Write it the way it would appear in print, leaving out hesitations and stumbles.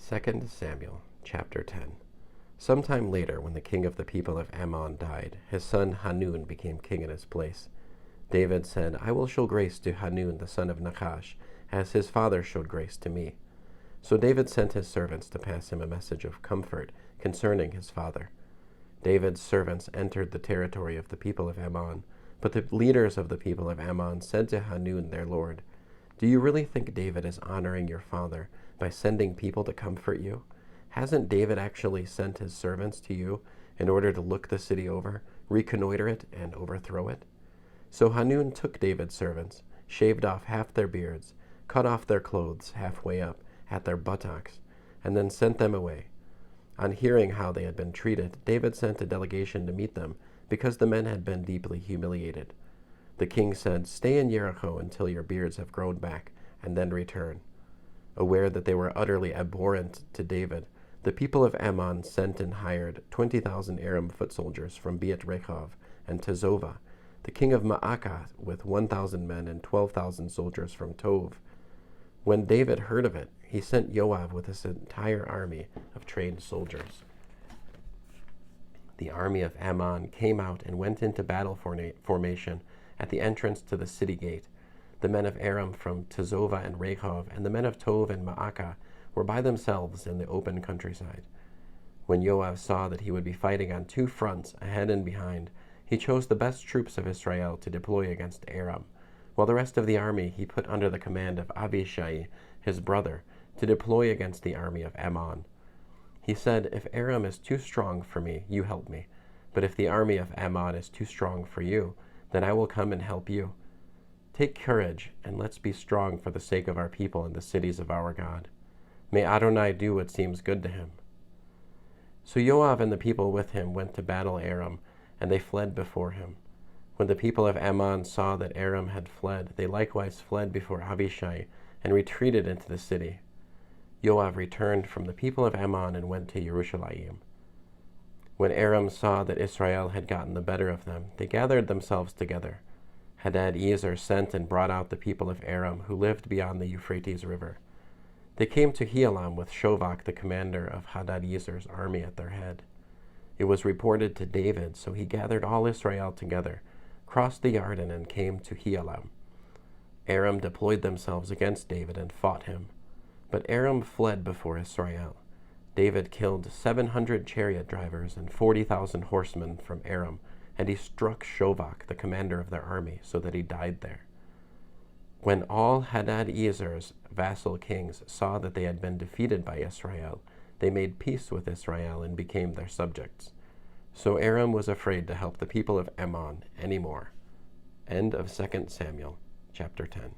2 Samuel chapter 10. Sometime later, when the king of the people of Amon died, his son Hanun became king in his place. David said, "I will show grace to Hanun the son of Nachash, as his father showed grace to me." So David sent his servants to pass him a message of comfort concerning his father. David's servants entered the territory of the people of Amon, but the leaders of the people of Amon said to Hanun their lord, "Do you really think David is honoring your father by sending people to comfort you? Hasn't David actually sent his servants to you in order to look the city over, reconnoiter it, and overthrow it?" So Hanun took David's servants, shaved off half their beards, cut off their clothes halfway up at their buttocks, and then sent them away. On hearing how they had been treated, David sent a delegation to meet them, because the men had been deeply humiliated. The king said, "Stay in Yericho until your beards have grown back, and then return." Aware that they were utterly abhorrent to David, the people of Amon sent and hired 20,000 Aram foot soldiers from Yericho and Tezova, the king of Maacah with 1,000 men and 12,000 soldiers from Tov. When David heard of it, he sent Joab with his entire army of trained soldiers. The army of Amon came out and went into battle formation at the entrance to the city gate. The men of Aram from Tezova and Rehov and the men of Tov and Maacah were by themselves in the open countryside. When Joab saw that he would be fighting on two fronts, ahead and behind, he chose the best troops of Israel to deploy against Aram, while the rest of the army he put under the command of Abishai, his brother, to deploy against the army of Amon. He said, "If Aram is too strong for me, you help me. But if the army of Ammon is too strong for you, then I will come and help you. Take courage, and let's be strong for the sake of our people and the cities of our God. May Adonai do what seems good to him." So Joab and the people with him went to battle Aram, and they fled before him. When the people of Ammon saw that Aram had fled, they likewise fled before Abishai and retreated into the city. Joab returned from the people of Ammon and went to Jerusalem. When Aram saw that Israel had gotten the better of them, they gathered themselves together. Hadadezer sent and brought out the people of Aram who lived beyond the Euphrates River. They came to Helam with Shobach, the commander of Hadadezer's army, at their head. It was reported to David, so he gathered all Israel together, crossed the Jordan, and came to Helam. Aram deployed themselves against David and fought him. But Aram fled before Israel. David killed 700 chariot drivers and 40,000 horsemen from Aram, and he struck Shobach, the commander of their army, so that he died there. When all Hadadezer's vassal kings saw that they had been defeated by Israel, they made peace with Israel and became their subjects. So Aram was afraid to help the people of Ammon any more. End of 2 Samuel chapter 10.